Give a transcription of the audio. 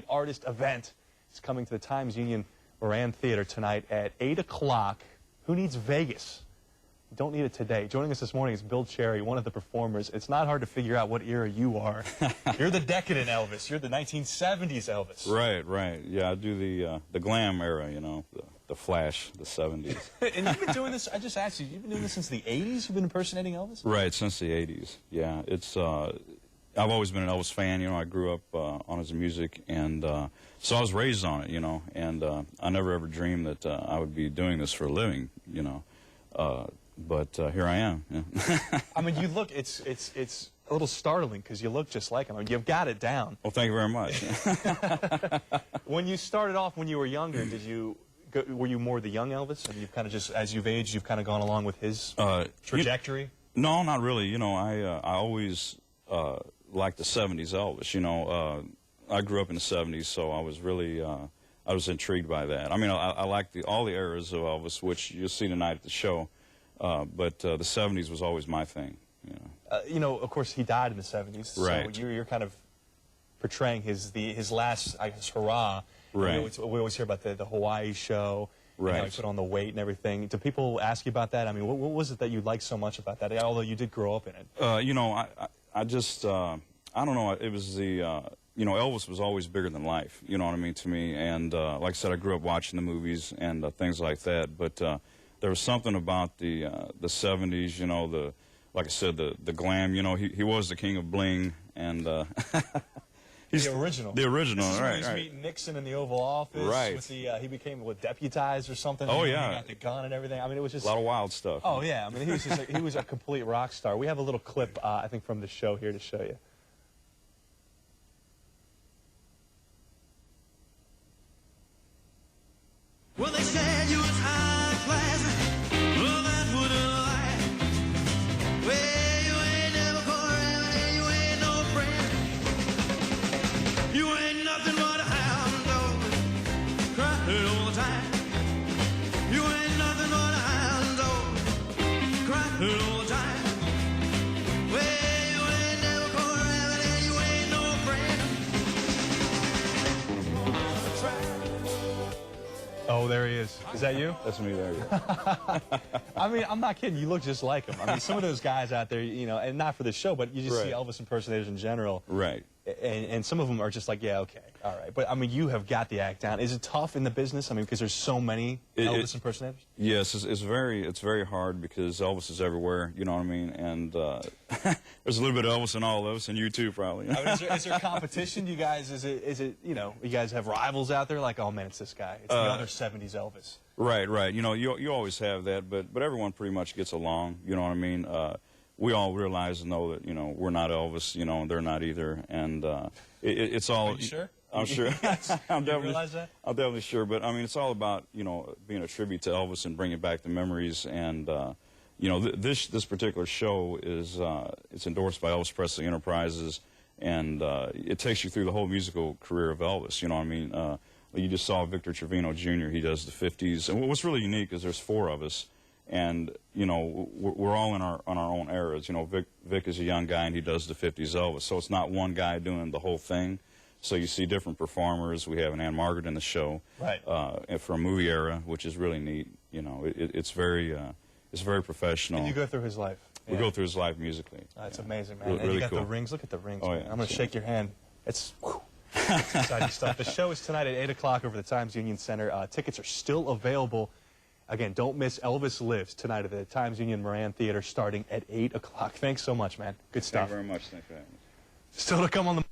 artist event. It's coming to the Times Union Moran Theater tonight at 8 o'clock. Who needs Vegas? You don't need it today. Joining us this morning is Bill Cherry, one of the performers. It's not hard to figure out what era you are. You're the decadent Elvis. You're the 1970s Elvis. Right, right. Yeah, I do the glam era, you know, the flash, the 70s. And you've been doing this, I just asked you, you've been doing this since the 80s? You've been impersonating Elvis? Right, since the 80s. Yeah, it's, I've always been an Elvis fan, you know. I grew up on his music, and so I was raised on it, you know, and I never ever dreamed that I would be doing this for a living, you know. But here I am. Yeah. I mean, you look, it's a little startling because you look just like him. I mean, you've got it down. Well, thank you very much. When you started off when you were younger, were you more the young Elvis? And you've kind of just, as you've aged, you've kind of gone along with his trajectory? No, not really. You know, I always liked the 70s Elvis. You know, I grew up in the 70s, so I was really, I was intrigued by that. I mean, I like all the eras of Elvis, which you'll see tonight at the show. But the 70s was always my thing. You know, of course, he died in the 70s. Right. So you're kind of portraying his last, I guess, hurrah. Right. We always hear about the Hawaii show. Right. And how he put on the weight and everything. Do people ask you about that? I mean, what was it that you liked so much about that? Although you did grow up in it. You know, I just, I don't know. It was the, you know, Elvis was always bigger than life. You know what I mean, to me. And like I said, I grew up watching the movies and things like that. But there was something about the 70s, you know, like I said, the glam. You know, he was the king of bling, and he's the original. The original, right? He's meeting Nixon in the Oval Office. Right. With the he became deputized or something. Oh, He yeah. got the gun and everything. I mean, it was just a lot of wild stuff. Oh yeah. I mean, he was just he was a complete rock star. We have a little clip, I think, from the show here to show you. Well, they said you was high class. Well, that wouldn't lie. Well, you ain't never caught around and you ain't no friend. You ain't nothing but a hound dog, crying all the time. You ain't nothing but a hound dog, crying all the time. Well, you ain't never caught around and you ain't no friend. Oh, there he is. Is that you? That's me there. Yeah. I mean, I'm not kidding. You look just like him. I mean, some of those guys out there, you know, and not for the show, but you just see Elvis impersonators in general. Right. And some of them are just like, yeah, okay, all right. But, I mean, you have got the act down. Is it tough in the business? I mean, because there's so many Elvis impersonators? Yes, it's very hard because Elvis is everywhere, you know what I mean? And there's a little bit of Elvis in all of us, and you too, probably. I mean, is there competition? You guys, is it, you know, you guys have rivals out there? Like, oh, man, it's this guy. It's the other 70s Elvis. Right, right. You know, you always have that, but everyone pretty much gets along, you know what I mean? We all realize and know that, you know, we're not Elvis, you know, and they're not either, and it's all... Are you sure? I'm sure. I'm definitely, realize that? I'm definitely sure, but I mean, it's all about, you know, being a tribute to Elvis and bringing back the memories, and you know, this particular show is it's endorsed by Elvis Presley Enterprises, and it takes you through the whole musical career of Elvis. You know what I mean? You just saw Victor Trevino Jr. He does the 50s, and what's really unique is there's 4 of us. And, you know, we're all on our own eras. You know, Vic is a young guy, and he does the 50s Elvis. So it's not one guy doing the whole thing. So you see different performers. We have an Ann Margaret in the show. Right. For a movie era, which is really neat. You know, it's very professional. And you go through his life. We go through his life musically. That's amazing, man. Really, and you got cool. the rings. Look at the rings. Oh, man. yeah. I'm going to shake your hand. It's exciting stuff. The show is tonight at 8 o'clock over the Times Union Center. Tickets are still available. Again, don't miss Elvis Lives tonight at the Times Union Moran Theater starting at 8 o'clock. Thanks so much, man. Good stuff. Thank you very much. Thanks for having me. Still to come on the...